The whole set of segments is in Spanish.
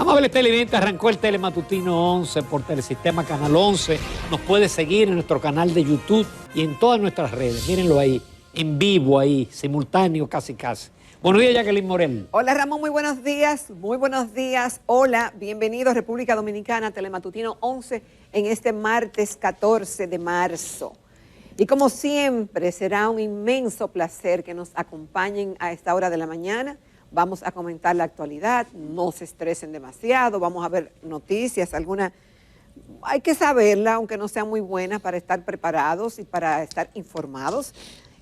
Amables televidentes, arrancó el Telematutino 11 por Telesistema Canal 11. Nos puede seguir en nuestro canal de YouTube y en todas nuestras redes. Mírenlo ahí, en vivo ahí, simultáneo casi. Buenos días, Jacqueline Morel. Hola, Ramón, muy buenos días. Muy buenos días. Hola, bienvenidos República Dominicana, Telematutino 11 en este martes 14 de marzo. Y como siempre, será un inmenso placer que nos acompañen a esta hora de la mañana. Vamos a comentar la actualidad, no se estresen demasiado, vamos a ver noticias, alguna hay que saberla, aunque no sean muy buenas, para estar preparados y para estar informados.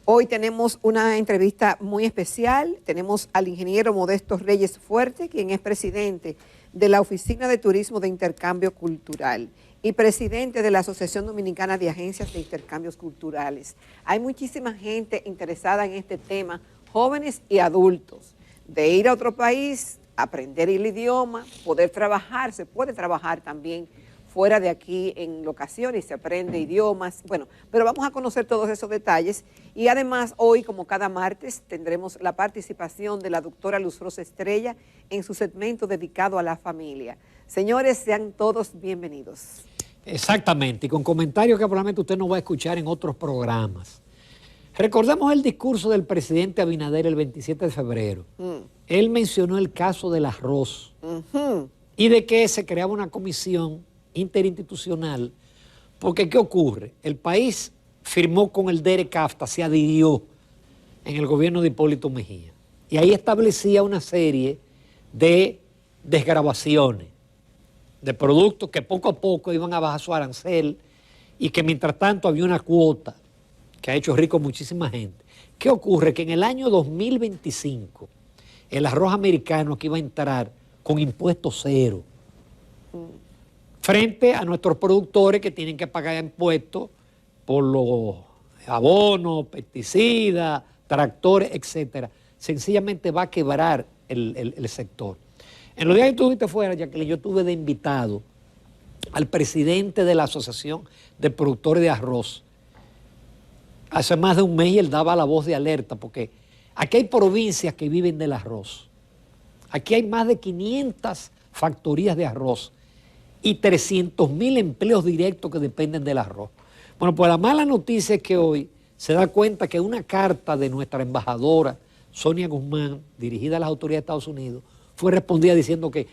Hoy tenemos una entrevista muy especial, tenemos al ingeniero Modesto Reyes Fuerte, quien es presidente de la Oficina de Turismo de Intercambio Cultural y presidente de la Asociación Dominicana de Agencias de Intercambios Culturales. Hay muchísima gente interesada en este tema, jóvenes y adultos, de ir a otro país, aprender el idioma, poder trabajar, se puede trabajar también fuera de aquí en locaciones, se aprende idiomas, bueno, pero vamos a conocer todos esos detalles y además hoy, como cada martes, tendremos la participación de la doctora Luz Rosa Estrella en su segmento dedicado a la familia. Señores, sean todos bienvenidos. Exactamente, y con comentarios que probablemente usted no va a escuchar en otros programas. Recordamos el discurso del presidente Abinader el 27 de febrero. Él mencionó el caso del arroz y de que se creaba una comisión interinstitucional, porque ¿qué ocurre? El país firmó con el DERECAFTA, se adhirió en el gobierno de Hipólito Mejía, y ahí establecía una serie de desgravaciones de productos que poco a poco iban a bajar su arancel y que mientras tanto había una cuota que ha hecho rico muchísima gente. ¿Qué ocurre? Que en el año 2025 el arroz americano aquí va a entrar con impuesto cero frente a nuestros productores que tienen que pagar impuestos por los abonos, pesticidas, tractores, etcétera. Sencillamente va a quebrar el sector. En los días que tú estuviste fuera, Jacqueline, yo tuve de invitado al presidente de la Asociación de Productores de Arroz. Hace más de un mes y él daba la voz de alerta, porque aquí hay provincias que viven del arroz. Aquí hay más de 500 factorías de arroz y 300.000 empleos directos que dependen del arroz. Bueno, pues la mala noticia es que hoy se da cuenta que una carta de nuestra embajadora, Sonia Guzmán, dirigida a las autoridades de Estados Unidos, fue respondida diciendo que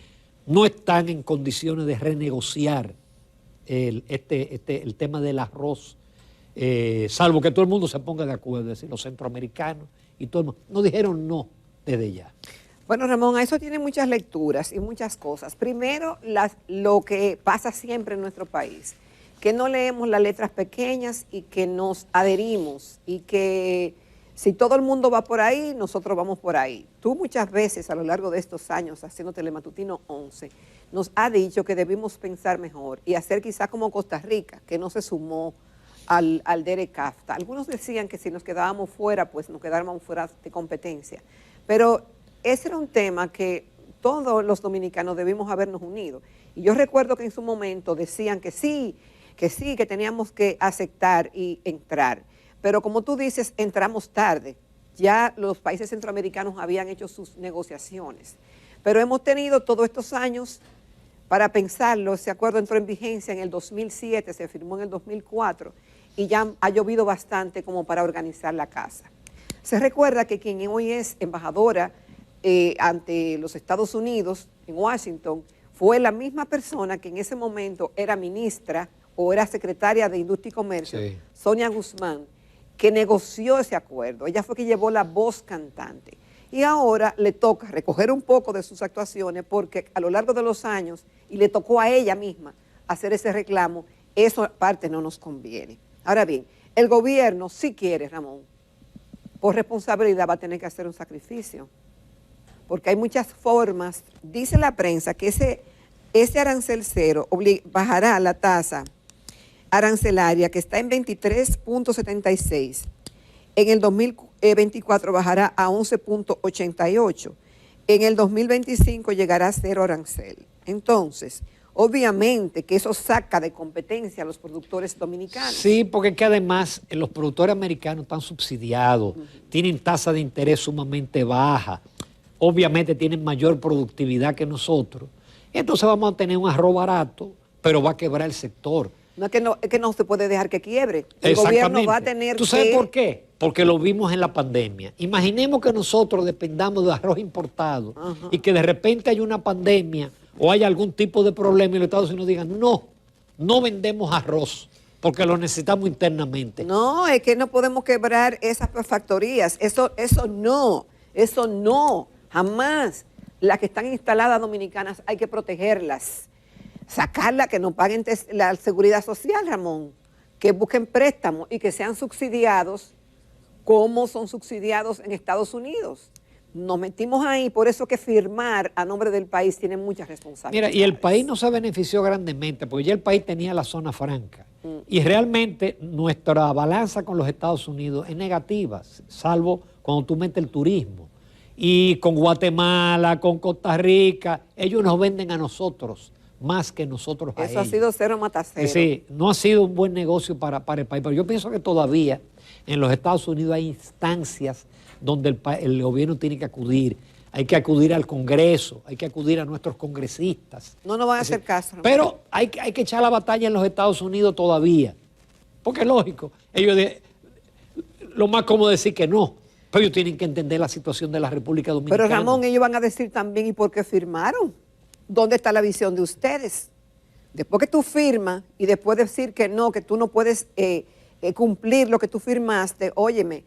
no están en condiciones de renegociar el tema del arroz, salvo que todo el mundo se ponga de acuerdo, es decir, los centroamericanos y todo el mundo. No dijeron no desde ya. Bueno, Ramón, a eso tiene muchas lecturas y muchas cosas. Primero, lo que pasa siempre en nuestro país, que no leemos las letras pequeñas y que nos adherimos y que si todo el mundo va por ahí, nosotros vamos por ahí. Tú muchas veces a lo largo de estos años haciendo Telematutino 11 nos has dicho que debimos pensar mejor y hacer quizá como Costa Rica, que no se sumó al DERECAFTA. Algunos decían que si nos quedábamos fuera, pues nos quedábamos fuera de competencia. Pero ese era un tema que todos los dominicanos debimos habernos unido. Y yo recuerdo que en su momento decían que teníamos que aceptar y entrar. Pero como tú dices, entramos tarde. Ya los países centroamericanos habían hecho sus negociaciones. Pero hemos tenido todos estos años para pensarlo. Ese acuerdo entró en vigencia en el 2007, se firmó en el 2004 y ya ha llovido bastante como para organizar la casa. Se recuerda que quien hoy es embajadora ante los Estados Unidos, en Washington, fue la misma persona que en ese momento era ministra o era secretaria de Industria y Comercio, sí, Sonia Guzmán, que negoció ese acuerdo. Ella fue que llevó la voz cantante. Y ahora le toca recoger un poco de sus actuaciones porque a lo largo de los años, y le tocó a ella misma hacer ese reclamo, eso aparte no nos conviene. Ahora bien, el gobierno, si quiere, Ramón, por responsabilidad va a tener que hacer un sacrificio, porque hay muchas formas. Dice la prensa que ese arancel cero bajará la tasa arancelaria que está en 23.76. En el 2024 bajará a 11.88. En el 2025 llegará a cero arancel. Entonces, obviamente que eso saca de competencia a los productores dominicanos. Sí, porque es que además los productores americanos están subsidiados, tienen tasa de interés sumamente baja, obviamente tienen mayor productividad que nosotros. Entonces vamos a tener un arroz barato, pero va a quebrar el sector. No, es que no se puede dejar que quiebre. El gobierno va a tener ¿Tú sabes por qué? Porque lo vimos en la pandemia. Imaginemos que nosotros dependamos de arroz importado y que de repente hay una pandemia o hay algún tipo de problema y los Estados Unidos digan, no vendemos arroz porque lo necesitamos internamente. No, es que no podemos quebrar esas factorías. Eso no, jamás. Las que están instaladas dominicanas hay que protegerlas. Sacarla, que no paguen la seguridad social, Ramón, que busquen préstamos y que sean subsidiados como son subsidiados en Estados Unidos. Nos metimos ahí, por eso que firmar a nombre del país tiene muchas responsabilidades. Mira, y el país no se benefició grandemente, porque ya el país tenía la zona franca. Y realmente nuestra balanza con los Estados Unidos es negativa, salvo cuando tú metes el turismo. Y con Guatemala, con Costa Rica, ellos nos venden a nosotros más que nosotros a ellos. Eso ha sido cero mata cero. Sí, no ha sido un buen negocio para el país, pero yo pienso que todavía en los Estados Unidos hay instancias donde el gobierno tiene que acudir. Hay que acudir al Congreso, hay que acudir a nuestros congresistas. No nos van a hacer caso. Pero hay que echar la batalla en los Estados Unidos todavía. Porque es lógico, lo más cómodo es decir que no, pero ellos tienen que entender la situación de la República Dominicana. Pero Ramón, ellos van a decir también, ¿y por qué firmaron? ¿Dónde está la visión de ustedes? Después que tú firmas y después de decir que no, que tú no puedes cumplir lo que tú firmaste, óyeme,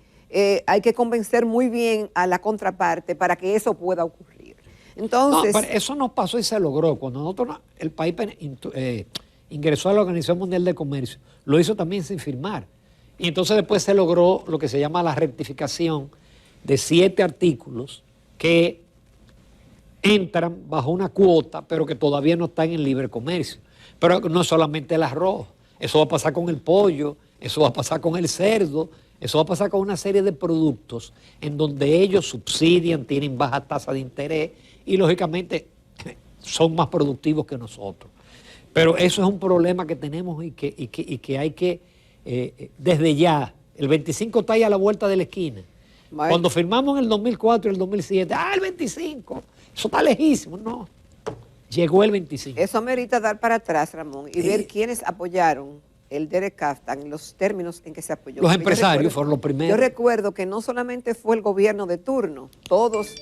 hay que convencer muy bien a la contraparte para que eso pueda ocurrir. Entonces, no, pero eso no pasó y se logró. Cuando el país ingresó a la Organización Mundial de Comercio, lo hizo también sin firmar. Y entonces después se logró lo que se llama la rectificación de 7 artículos que entran bajo una cuota, pero que todavía no están en libre comercio. Pero no solamente el arroz, eso va a pasar con el pollo, eso va a pasar con el cerdo, eso va a pasar con una serie de productos en donde ellos subsidian, tienen baja tasa de interés y lógicamente son más productivos que nosotros. Pero eso es un problema que tenemos y que hay que, desde ya, el 25 está ahí a la vuelta de la esquina. Vale. Cuando firmamos en el 2004 y el 2007, el 25, eso está lejísimo, no. Llegó el 25. Eso amerita dar para atrás, Ramón, y ver quiénes apoyaron el Derek Kaftan en los términos en que se apoyó. Los empresarios fueron los primeros. Yo recuerdo que no solamente fue el gobierno de turno, todos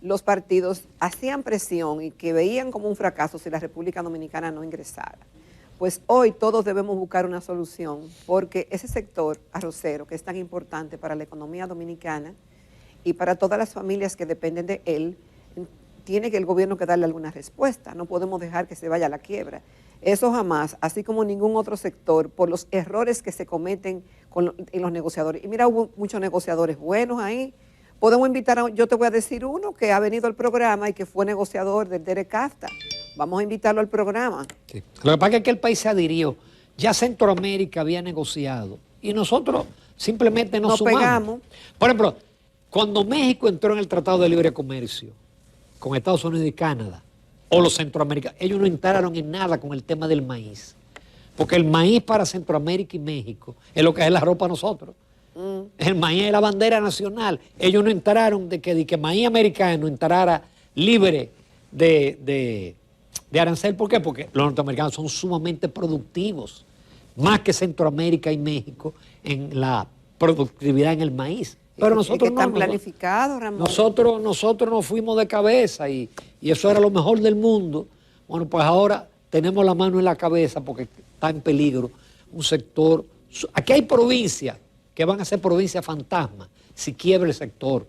los partidos hacían presión y que veían como un fracaso si la República Dominicana no ingresara. Pues hoy todos debemos buscar una solución porque ese sector arrocero que es tan importante para la economía dominicana y para todas las familias que dependen de él, tiene que el gobierno que darle alguna respuesta. No podemos dejar que se vaya a la quiebra. Eso jamás, así como ningún otro sector, por los errores que se cometen en los negociadores. Y mira, hubo muchos negociadores buenos ahí. Podemos invitar yo te voy a decir uno que ha venido al programa y que fue negociador del Derek Kaftan. Vamos a invitarlo al programa. Sí. Lo que pasa es que el país se adhirió. Ya Centroamérica había negociado y nosotros simplemente nos sumamos. Pegamos. Por ejemplo, cuando México entró en el Tratado de Libre Comercio con Estados Unidos y Canadá, o los centroamericanos, ellos no entraron en nada con el tema del maíz. Porque el maíz para Centroamérica y México es lo que es la ropa para nosotros. El maíz es la bandera nacional. Ellos no entraron de que maíz americano entrara libre de arancel. ¿Por qué? Porque los norteamericanos son sumamente productivos, más que Centroamérica y México en la productividad en el maíz. Pero nosotros no están planificados, Ramón. Nosotros nos fuimos de cabeza y eso era lo mejor del mundo. Bueno, pues ahora tenemos la mano en la cabeza porque está en peligro un sector. Aquí hay provincias que van a ser provincias fantasmas si quiebra el sector.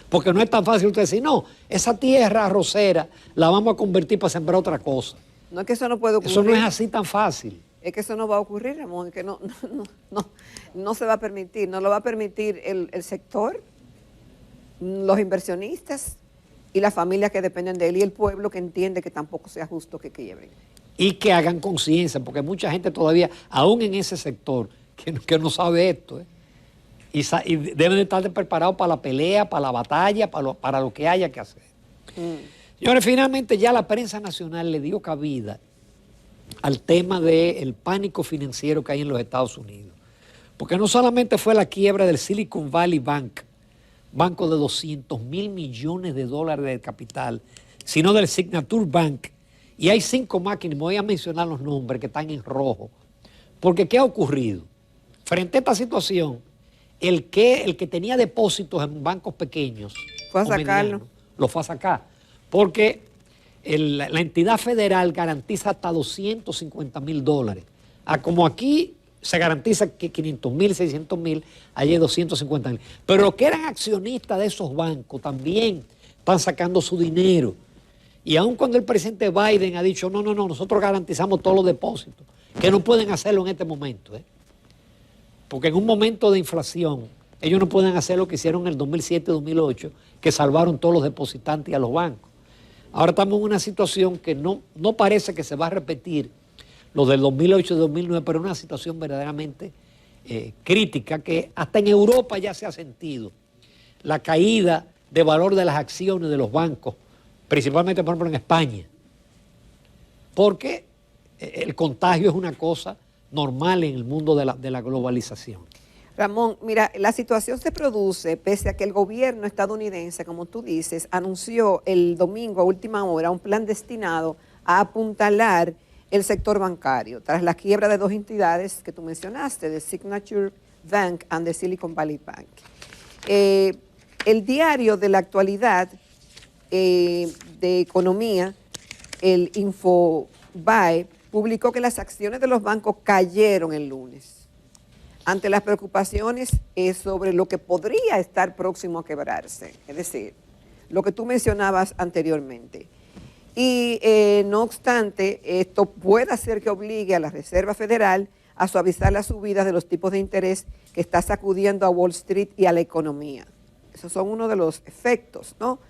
Porque no es tan fácil usted decir, no, esa tierra arrocera la vamos a convertir para sembrar otra cosa. No es que eso no puede ocurrir. Eso no es así tan fácil. Es que eso no va a ocurrir, Ramón, es que no se va a permitir, no lo va a permitir el sector, los inversionistas y las familias que dependen de él y el pueblo que entiende que tampoco sea justo que quiebren. Y que hagan conciencia, porque hay mucha gente todavía, aún en ese sector, que no sabe esto, y deben de estar preparados para la pelea, para la batalla, para lo que haya que hacer. Señores, finalmente ya la prensa nacional le dio cabida al tema del pánico financiero que hay en los Estados Unidos. Porque no solamente fue la quiebra del Silicon Valley Bank, banco de $200 mil millones de capital, sino del Signature Bank, Y hay 5 máquinas, me voy a mencionar los nombres que están en rojo. Porque ¿qué ha ocurrido? Frente a esta situación, el que tenía depósitos en bancos pequeños, Fue a o sacarlo. medianos, lo fue a sacar. Porque la entidad federal garantiza hasta $250,000. Como aquí se garantiza que 500,000, 600,000, allí 250,000. Pero los que eran accionistas de esos bancos también están sacando su dinero. Y aun cuando el presidente Biden ha dicho, no, nosotros garantizamos todos los depósitos, que no pueden hacerlo en este momento, porque en un momento de inflación, ellos no pueden hacer lo que hicieron en el 2007-2008, que salvaron todos los depositantes y a los bancos. Ahora estamos en una situación que no parece que se va a repetir lo del 2008 y 2009, pero es una situación verdaderamente crítica, que hasta en Europa ya se ha sentido la caída de valor de las acciones de los bancos, principalmente, por ejemplo, en España, porque el contagio es una cosa normal en el mundo de la globalización. Ramón, mira, la situación se produce pese a que el gobierno estadounidense, como tú dices, anunció el domingo a última hora un plan destinado a apuntalar el sector bancario, tras la quiebra de 2 entidades que tú mencionaste, de Signature Bank and the Silicon Valley Bank. El diario de la actualidad de economía, el Infobae, publicó que las acciones de los bancos cayeron el lunes ante las preocupaciones sobre lo que podría estar próximo a quebrarse, es decir, lo que tú mencionabas anteriormente. Y no obstante, esto puede hacer que obligue a la Reserva Federal a suavizar las subidas de los tipos de interés que está sacudiendo a Wall Street y a la economía. Esos son uno de los efectos, ¿no?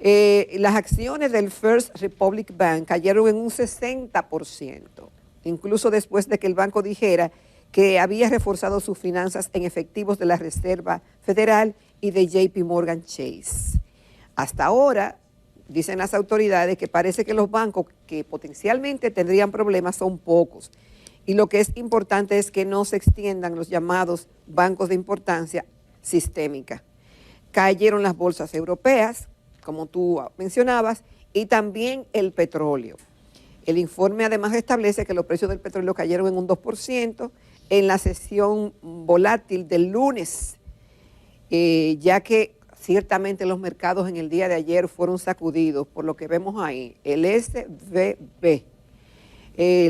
Las acciones del First Republic Bank cayeron en un 60%, incluso después de que el banco dijera que había reforzado sus finanzas en efectivos de la Reserva Federal y de JP Morgan Chase. Hasta ahora, dicen las autoridades que parece que los bancos que potencialmente tendrían problemas son pocos. Y lo que es importante es que no se extiendan los llamados bancos de importancia sistémica. Cayeron las bolsas europeas, como tú mencionabas, y también el petróleo. El informe además establece que los precios del petróleo cayeron en un 2% en la sesión volátil del lunes, ya que ciertamente los mercados en el día de ayer fueron sacudidos por lo que vemos ahí, el SVB.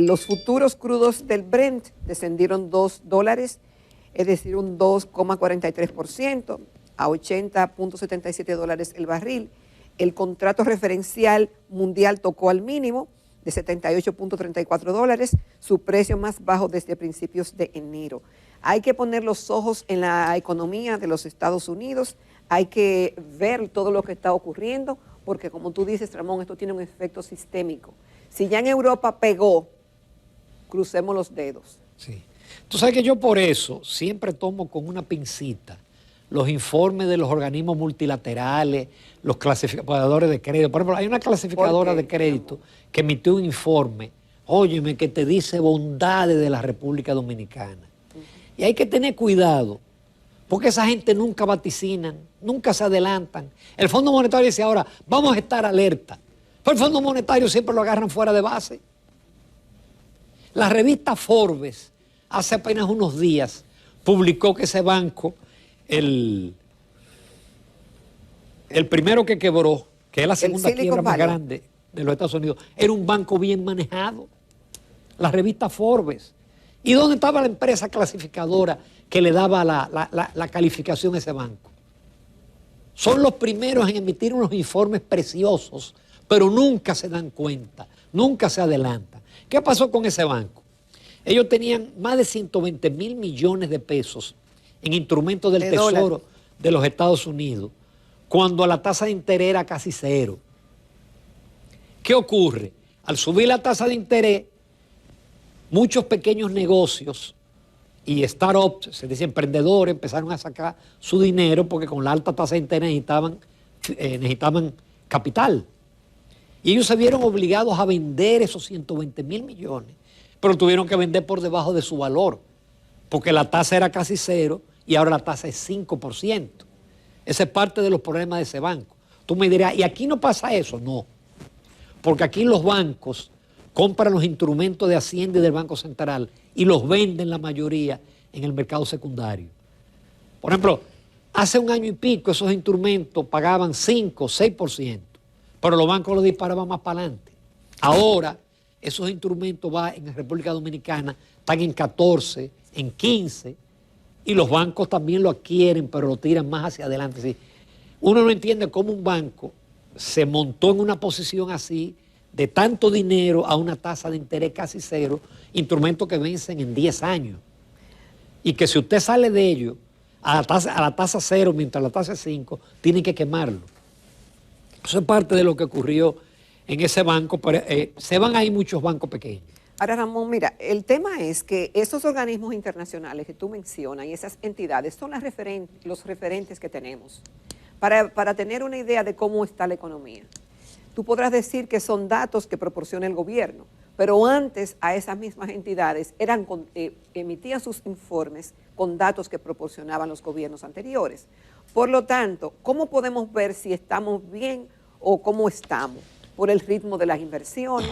Los futuros crudos del Brent descendieron $2, es decir, un 2,43%, a $80.77 el barril. El contrato referencial mundial tocó al mínimo de $78.34, su precio más bajo desde principios de enero. Hay que poner los ojos en la economía de los Estados Unidos, hay que ver todo lo que está ocurriendo, porque como tú dices, Ramón, esto tiene un efecto sistémico. Si ya en Europa pegó, crucemos los dedos. Sí. Tú sabes que yo por eso siempre tomo con una pincita los informes de los organismos multilaterales, los clasificadores de crédito. Por ejemplo, hay una clasificadora de crédito que emitió un informe, óyeme, que te dice bondades de la República Dominicana. Y hay que tener cuidado, porque esa gente nunca vaticinan, nunca se adelantan. El Fondo Monetario dice ahora, vamos a estar alerta. Pero el Fondo Monetario siempre lo agarran fuera de base. La revista Forbes, hace apenas unos días, publicó que ese banco, el primero que quebró, que es la segunda quiebra más grande de los Estados Unidos, era un banco bien manejado, la revista Forbes. ¿Y dónde estaba la empresa clasificadora que le daba la calificación a ese banco? Son los primeros en emitir unos informes preciosos, pero nunca se dan cuenta, nunca se adelantan. ¿Qué pasó con ese banco? Ellos tenían más de 120,000 millones de pesos en instrumentos del Tesoro de los Estados Unidos, cuando la tasa de interés era casi cero. ¿Qué ocurre? Al subir la tasa de interés, muchos pequeños negocios y startups, se dice emprendedores, empezaron a sacar su dinero porque con la alta tasa de interés necesitaban capital. Y ellos se vieron obligados a vender esos 120,000 millones, pero tuvieron que vender por debajo de su valor, porque la tasa era casi cero y ahora la tasa es 5%. Ese es parte de los problemas de ese banco. Tú me dirás, ¿y aquí no pasa eso? No. porque aquí los bancos compran los instrumentos de Hacienda y del Banco Central y los venden la mayoría en el mercado secundario. Por ejemplo, hace un año y pico esos instrumentos pagaban 5, 6%, pero los bancos los disparaban más para adelante. Ahora esos instrumentos en la República Dominicana están en 14, en 15, y los bancos también lo adquieren, pero lo tiran más hacia adelante. ¿Sí? Uno no entiende cómo un banco se montó en una posición así, de tanto dinero a una tasa de interés casi cero, instrumentos que vencen en 10 años. Y que si usted sale de ellos a la tasa cero, mientras la tasa es 5, tiene que quemarlo. Eso es parte de lo que ocurrió en ese banco, pero se van ahí muchos bancos pequeños. Ahora, Ramón, mira, el tema es que esos organismos internacionales que tú mencionas y esas entidades son los referentes que tenemos para tener una idea de cómo está la economía. Tú podrás decir que son datos que proporciona el gobierno, pero antes a esas mismas entidades emitían sus informes con datos que proporcionaban los gobiernos anteriores. Por lo tanto, ¿cómo podemos ver si estamos bien o cómo estamos? Por el ritmo de las inversiones,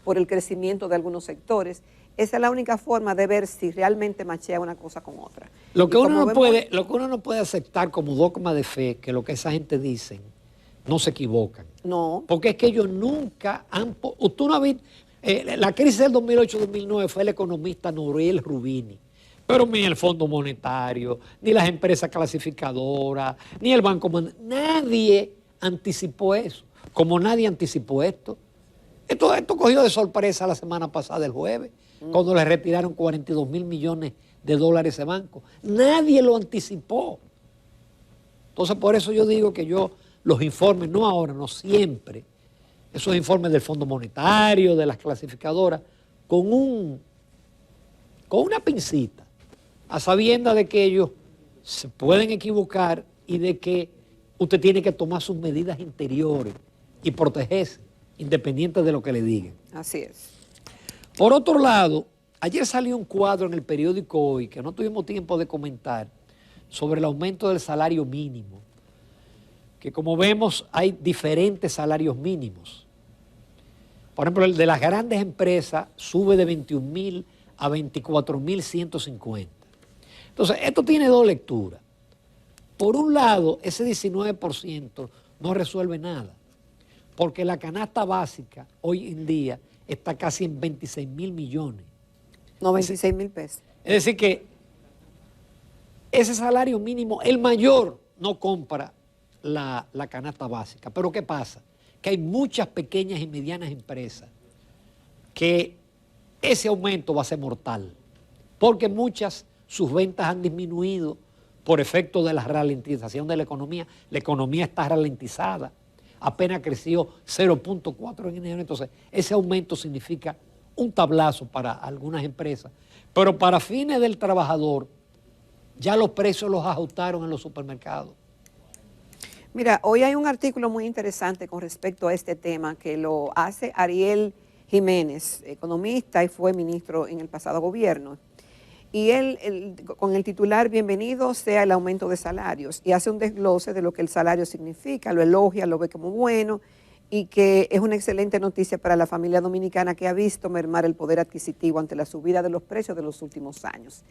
por el crecimiento de algunos sectores. Esa es la única forma de ver si realmente machea una cosa con otra. Lo que uno no puede aceptar como dogma de fe, que lo que esa gente dice, no se equivocan. No. Porque es que ellos nunca han... Tú no has visto... la crisis del 2008-2009 fue el economista Noriel Rubini. Pero ni el Fondo Monetario, ni las empresas clasificadoras, ni el Banco Mundial. Nadie anticipó eso. Como nadie anticipó esto. Esto cogió de sorpresa la semana pasada, el jueves, cuando le retiraron 42 mil millones de dólares a ese banco. Nadie lo anticipó. Entonces, por eso yo digo que los informes, no ahora, no siempre, esos informes del Fondo Monetario, de las clasificadoras, con una pincita, a sabiendas de que ellos se pueden equivocar y de que usted tiene que tomar sus medidas interiores y protegerse, independiente de lo que le digan. Así es. Por otro lado, ayer salió un cuadro en el periódico Hoy, que no tuvimos tiempo de comentar, sobre el aumento del salario mínimo, que como vemos hay diferentes salarios mínimos. Por ejemplo, el de las grandes empresas sube de 21.000 a 24.150. Entonces, esto tiene dos lecturas. Por un lado, ese 19% no resuelve nada, porque la canasta básica hoy en día está casi en 26.000 millones. No, 26.000 pesos. Es decir que ese salario mínimo, el mayor, no compra la canasta básica. Pero ¿qué pasa? Que hay muchas pequeñas y medianas empresas que ese aumento va a ser mortal, porque sus ventas han disminuido por efecto de la ralentización de la economía. La economía está ralentizada, apenas creció 0.4 en enero, entonces ese aumento significa un tablazo para algunas empresas, pero para fines del trabajador ya los precios los ajustaron en los supermercados. Mira, hoy hay un artículo muy interesante con respecto a este tema que lo hace Ariel Jiménez, economista y fue ministro en el pasado gobierno. Y él, con el titular, bienvenido sea el aumento de salarios, y hace un desglose de lo que el salario significa, lo elogia, lo ve como bueno, y que es una excelente noticia para la familia dominicana que ha visto mermar el poder adquisitivo ante la subida de los precios de los últimos años.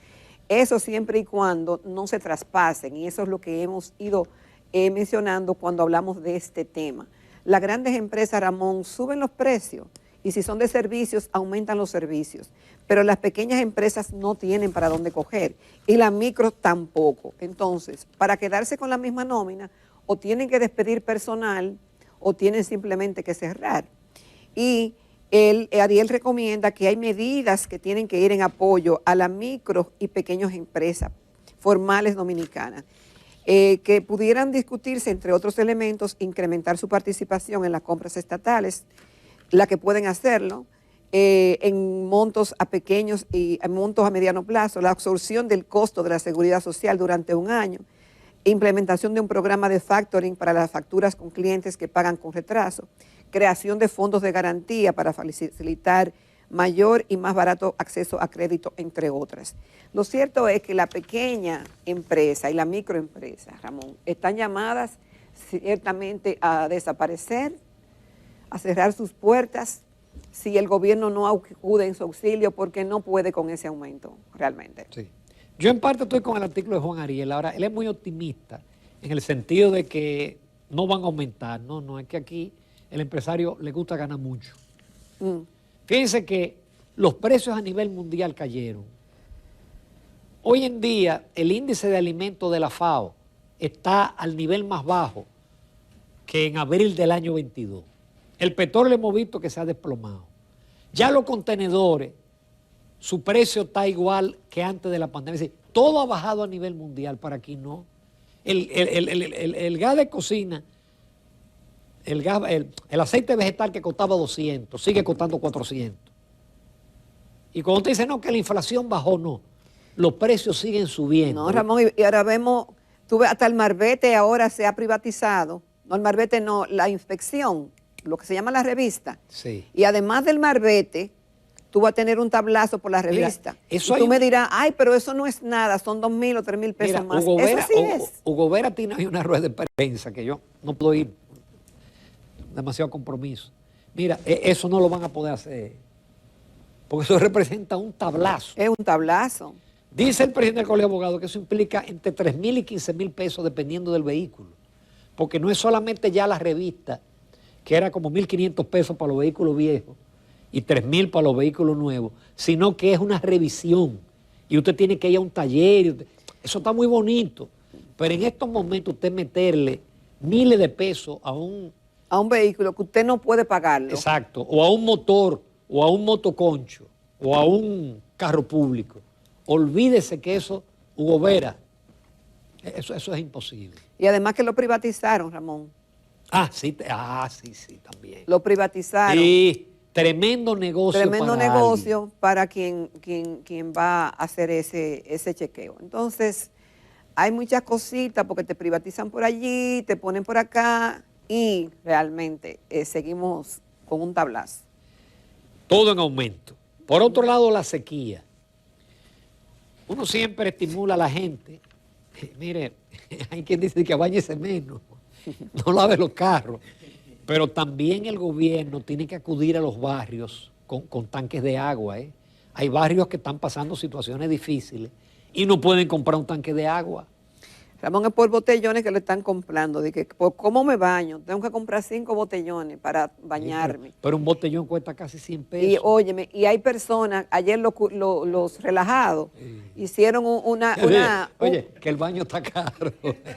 Eso siempre y cuando no se traspasen, y eso es lo que hemos ido mencionando cuando hablamos de este tema. Las grandes empresas, Ramón, suben los precios, y si son de servicios, aumentan los servicios. Pero las pequeñas empresas no tienen para dónde coger, y las micros tampoco. Entonces, para quedarse con la misma nómina, o tienen que despedir personal, o tienen simplemente que cerrar. Y Ariel recomienda que hay medidas que tienen que ir en apoyo a las micro y pequeñas empresas formales dominicanas, que pudieran discutirse, entre otros elementos, incrementar su participación en las compras estatales, la que pueden hacerlo, en montos a pequeños y en montos a mediano plazo, la absorción del costo de la seguridad social durante un año, implementación de un programa de factoring para las facturas con clientes que pagan con retraso, creación de fondos de garantía para facilitar mayor y más barato acceso a crédito, entre otras. Lo cierto es que la pequeña empresa y la microempresa, Ramón, están llamadas ciertamente a desaparecer, a cerrar sus puertas si el gobierno no acude en su auxilio, porque no puede con ese aumento realmente. Sí. Yo en parte estoy con el artículo de Juan Ariel. Ahora, él es muy optimista en el sentido de que no van a aumentar. No, es que aquí el empresario le gusta ganar mucho. Fíjense que los precios a nivel mundial cayeron. Hoy en día el índice de alimentos de la FAO está al nivel más bajo que en abril del año 22. El petróleo hemos visto que se ha desplomado. Ya los contenedores, su precio está igual que antes de la pandemia. Es decir, todo ha bajado a nivel mundial, para aquí no. El gas de cocina, el aceite vegetal que costaba 200, sigue costando 400. Y cuando te dicen, no, que la inflación bajó, no. Los precios siguen subiendo. No, Ramón, y ahora vemos, tú ves, hasta el marbete ahora se ha privatizado. No, el marbete no, la inspección, lo que se llama la revista. Sí. Y además del marbete, tú vas a tener un tablazo por la revista. Mira, eso y tú me dirás, ay, pero eso no es nada, son 2.000 o 3.000 pesos más. Hugo Vera, eso sí es. Hugo Vera tiene ahí una rueda de prensa que yo no puedo ir, demasiado compromiso. Mira, eso no lo van a poder hacer, porque eso representa un tablazo. Es un tablazo. Dice el presidente del Colegio de Abogados que eso implica entre 3.000 y 15.000 pesos dependiendo del vehículo, porque no es solamente ya la revista, que era como 1.500 pesos para los vehículos viejos y 3.000 para los vehículos nuevos, sino que es una revisión y usted tiene que ir a un taller. Eso está muy bonito, pero en estos momentos usted meterle miles de pesos a un vehículo que usted no puede pagarlo. Exacto, o a un motor, o a un motoconcho, o a un carro público. Olvídese que eso, Hugo Vera, eso es imposible. Y además que lo privatizaron, Ramón. Sí, también. Lo privatizaron. Sí, tremendo negocio. Tremendo negocio para quien va a hacer ese chequeo. Entonces, hay muchas cositas porque te privatizan por allí, te ponen por acá y realmente seguimos con un tablazo. Todo en aumento. Por otro lado, la sequía. Uno siempre estimula a la gente. Mire, hay quien dice que báñese menos, no lave los carros, pero también el gobierno tiene que acudir a los barrios con tanques de agua. Hay barrios que están pasando situaciones difíciles y no pueden comprar un tanque de agua. Ramón, es por botellones que le están comprando. De que, ¿cómo me baño? Tengo que comprar 5 botellones para bañarme. Pero un botellón cuesta casi 100 pesos. Y óyeme, y hay personas, ayer los relajados hicieron Oye, que el baño está caro.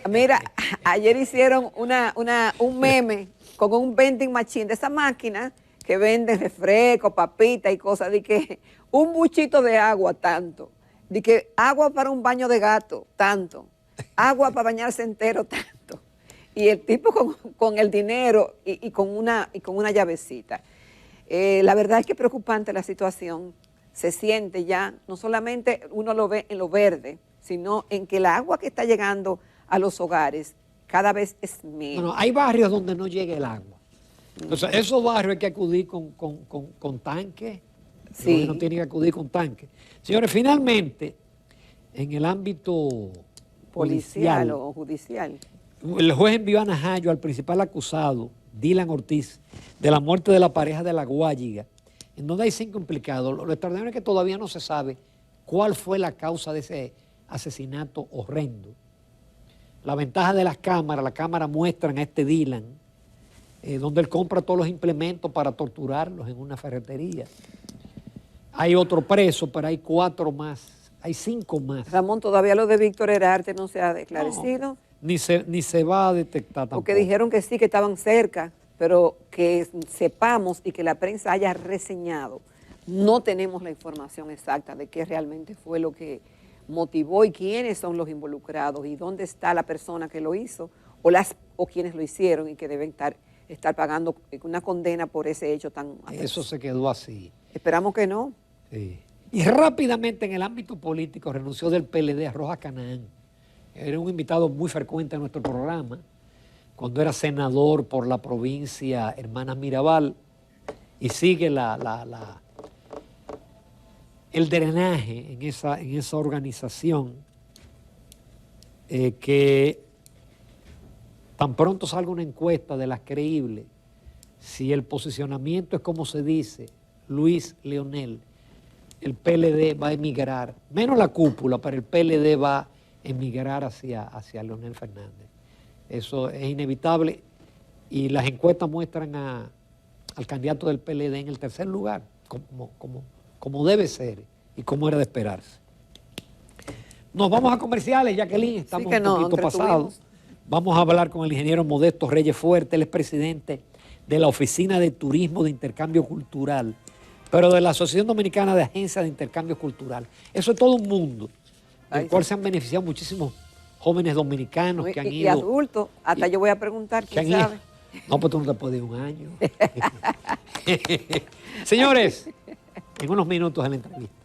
Mira, ayer hicieron un meme con un vending machine de esa máquina que venden refrescos, papitas y cosas, de que un buchito de agua, tanto. De que agua para un baño de gato, tanto. Agua para bañarse entero, tanto. Y el tipo con el dinero y con una llavecita. La verdad es que es preocupante la situación. Se siente ya, no solamente uno lo ve en lo verde, sino en que el agua que está llegando a los hogares cada vez es menos. Bueno, hay barrios donde no llega el agua. Entonces, esos barrios hay que acudir con tanques. Sí. No tiene que acudir con tanques. Señores, finalmente, en el ámbito policial o judicial, el juez envió a Najayo al principal acusado, Dylan Ortiz, de la muerte de la pareja de La Guayiga, en donde hay 5 implicados. Lo extraordinario es que todavía no se sabe cuál fue la causa de ese asesinato horrendo. La ventaja de las cámaras, la cámara muestran a este Dylan, donde él compra todos los implementos para torturarlos en una ferretería. Hay otro preso, pero hay 4 más. Hay 5 más. Ramón, todavía lo de Víctor Herarte no se ha esclarecido. No, ni se va a detectar tampoco. Porque dijeron que sí, que estaban cerca, pero que sepamos y que la prensa haya reseñado. No tenemos la información exacta de qué realmente fue lo que motivó y quiénes son los involucrados y dónde está la persona que lo hizo o quienes lo hicieron y que deben estar pagando una condena por ese hecho tan atroz. Eso se quedó así. Esperamos que no. Sí. Y rápidamente en el ámbito político renunció del PLD a Rojas Canaán. Era un invitado muy frecuente a nuestro programa, cuando era senador por la provincia Hermanas Mirabal, y sigue el drenaje en esa organización, que tan pronto salga una encuesta de las creíbles, si el posicionamiento es como se dice, Luis Leonel, el PLD va a emigrar, menos la cúpula, pero el PLD va a emigrar hacia Leonel Fernández. Eso es inevitable y las encuestas muestran al candidato del PLD en el tercer lugar, como debe ser y como era de esperarse. Nos vamos a comerciales, Jacqueline, estamos un poquito pasados. Vamos a hablar con el ingeniero Modesto Reyes Fuerte, él es presidente de la Oficina de Turismo de Intercambio Cultural, pero de la Asociación Dominicana de Agencias de Intercambio Cultural. Eso es todo un mundo, del cual se han beneficiado muchísimos jóvenes dominicanos que han ido. Y adultos, hasta yo voy a preguntar, ¿quién sabe? No, pues tú no te puedes ir un año. Señores, en unos minutos en la entrevista.